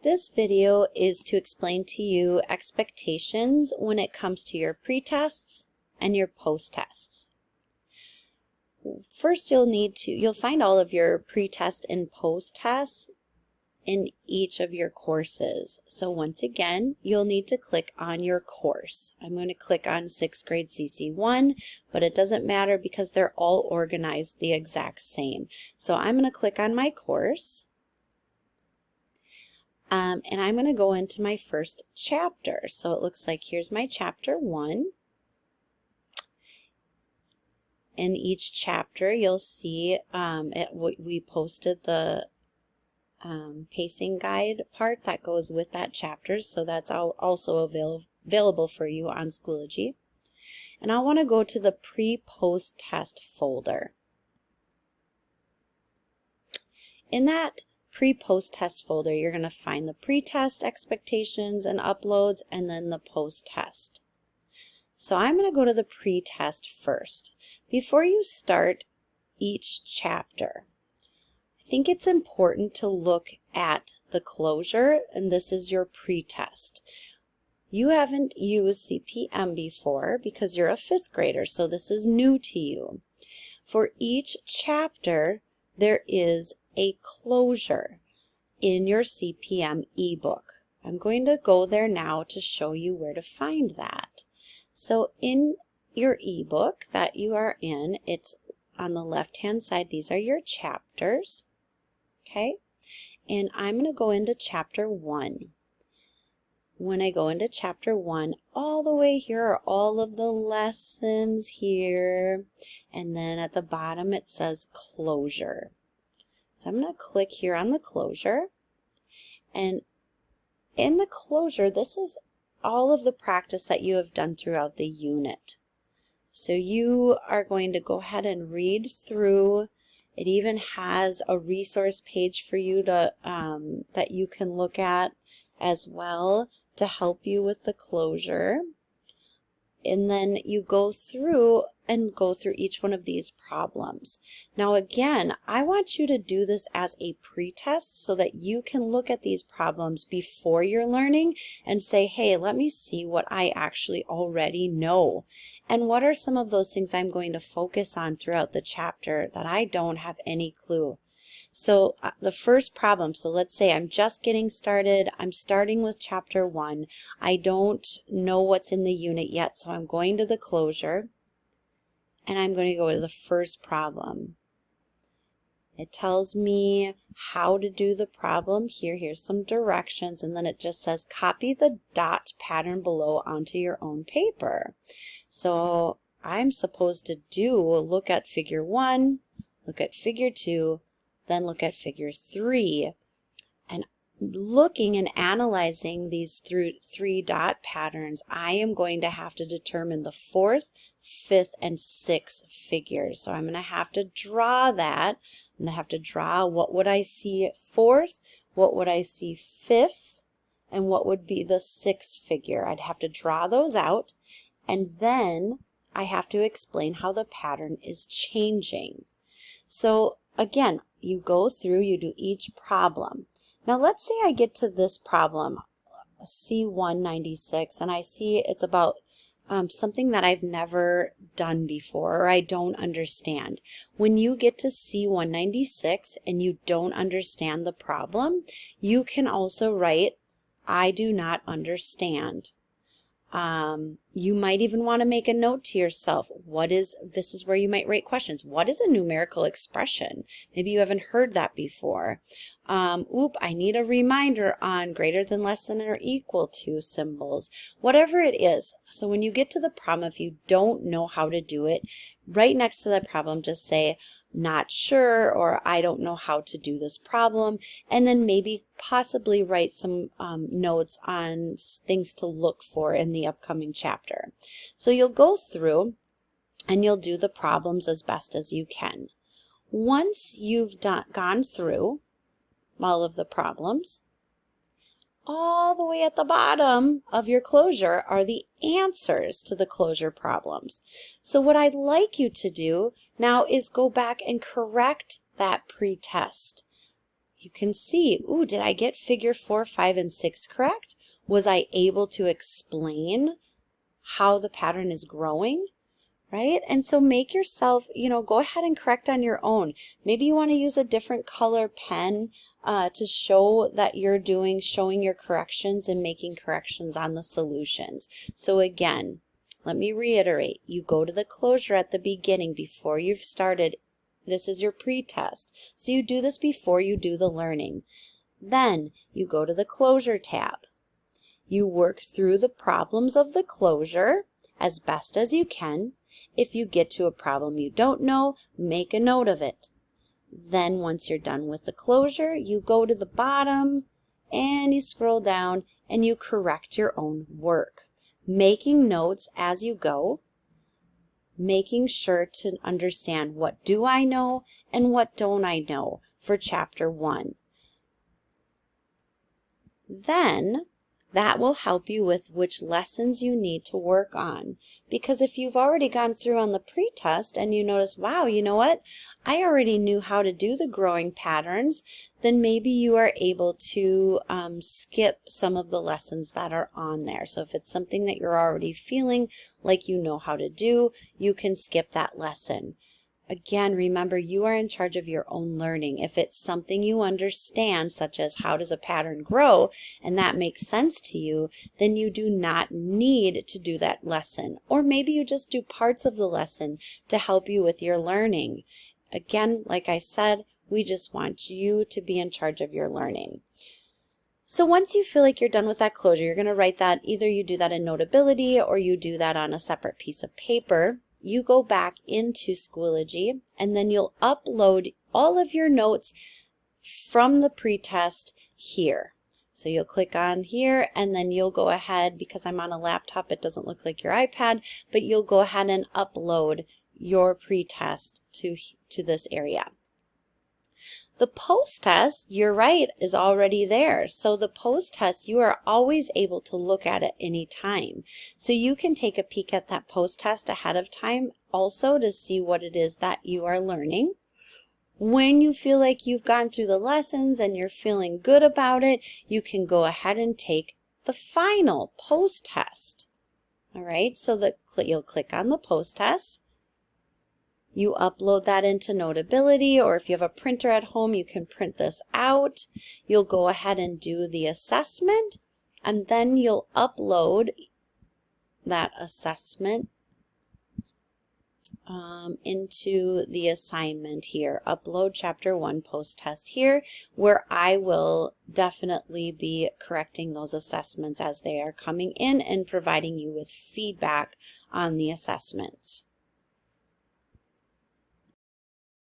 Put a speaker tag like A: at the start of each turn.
A: This video is to explain to you expectations when it comes to your pre-tests and your post-tests. First, you'll find all of your pre-test and post-tests in each of your courses. So once again, you'll need to click on your course. I'm going to click on 6th grade CC1, but it doesn't matter because they're all organized the exact same. So I'm going to click on my course. And I'm going to go into my first chapter. So it looks like here's my chapter 1. In each chapter, you'll see we posted the pacing guide part that goes with that chapter. So that's also available for you on Schoology. And I want to go to the pre-post test folder. In that pre-post test folder, you're going to find the pre-test expectations and uploads, and then the post-test. So I'm going to go to the pre-test first. Before you start each chapter, I think it's important to look at the closure, and this is your pre-test. You haven't used CP/M before because you're a 5th grader, so this is new to you. For each chapter, there is a closure in your CP/M ebook. I'm going to go there now to show you where to find that. So in your ebook that you are in, it's on the left-hand side. These are your chapters, okay? And I'm going to go into chapter 1. When I go into chapter 1, all the way here are all of the lessons here. And then at the bottom it says closure. So I'm going to click here on the closure, and in the closure, this is all of the practice that you have done throughout the unit. So you are going to go ahead and read through. It even has a resource page for you to that you can look at as well to help you with the closure. And then you go through each one of these problems. Now again, I want you to do this as a pre-test so that you can look at these problems before you're learning and say, hey, let me see what I actually already know. And what are some of those things I'm going to focus on throughout the chapter that I don't have any clue. So the first problem, so let's say I'm just getting started. I'm starting with chapter 1. I don't know what's in the unit yet, so I'm going to the closure, and I'm going to go to the first problem. It tells me how to do the problem here. Here's some directions, and then it just says copy the dot pattern below onto your own paper. So I'm supposed to look at figure 1, look at figure 2, then look at figure 3, and looking and analyzing these three dot patterns, I am going to have to determine the 4th, 5th, and 6th figures. So I'm going to have to draw that. I'm going to have to draw what would I see 4th, what would I see 5th, and what would be the 6th figure. I'd have to draw those out, and then I have to explain how the pattern is changing. So again, you go through, you do each problem. Now let's say I get to this problem, C196, and I see it's about something that I've never done before or I don't understand. When you get to C196 and you don't understand the problem, you can also write, I do not understand. You might even want to make a note to yourself. This is where you might write questions. What is a numerical expression? Maybe you haven't heard that before. I need a reminder on greater than, less than, or equal to symbols. Whatever it is. So when you get to the problem, if you don't know how to do it, right next to the problem, just say, not sure, or I don't know how to do this problem, and then maybe possibly write some notes on things to look for in the upcoming chapter. So you'll go through and you'll do the problems as best as you can. Once you've gone through all of the problems, all the way at the bottom of your closure are the answers to the closure problems. So what I'd like you to do now is go back and correct that pre-test. you can see, ooh, did I get figure 4, 5, and 6 correct? Was I able to explain how the pattern is growing? Right? And so make yourself, go ahead and correct on your own. Maybe you want to use a different color pen to show that you're showing your corrections and making corrections on the solutions. So again, let me reiterate, you go to the closure at the beginning before you've started. This is your pre-test. So you do this before you do the learning. Then you go to the closure tab. You work through the problems of the closure as best as you can. If you get to a problem you don't know, make a note of it. Then once you're done with the closure, you go to the bottom and you scroll down and you correct your own work, making notes as you go, making sure to understand what do I know and what don't I know for chapter 1. Then that will help you with which lessons you need to work on. Because if you've already gone through on the pre-test and you notice, wow, you know what? I already knew how to do the growing patterns, then maybe you are able to skip some of the lessons that are on there. So if it's something that you're already feeling like you know how to do, you can skip that lesson. Again, remember, you are in charge of your own learning. If it's something you understand, such as how does a pattern grow, and that makes sense to you, then you do not need to do that lesson. Or maybe you just do parts of the lesson to help you with your learning. Again, like I said, we just want you to be in charge of your learning. So once you feel like you're done with that closure, you're going to write that, either you do that in Notability or you do that on a separate piece of paper. You go back into Schoology and then you'll upload all of your notes from the pretest here. So you'll click on here and then you'll go ahead, because I'm on a laptop, it doesn't look like your iPad, but you'll go ahead and upload your pretest to this area. The post-test, you're right, is already there. So the post-test, you are always able to look at it any time. So you can take a peek at that post-test ahead of time also to see what it is that you are learning. When you feel like you've gone through the lessons and you're feeling good about it, you can go ahead and take the final post-test. All right, so you'll click on the post-test. You upload that into Notability, or if you have a printer at home, you can print this out. You'll go ahead and do the assessment, and then you'll upload that assessment into the assignment here. Upload chapter 1 post-test here, where I will definitely be correcting those assessments as they are coming in and providing you with feedback on the assessments.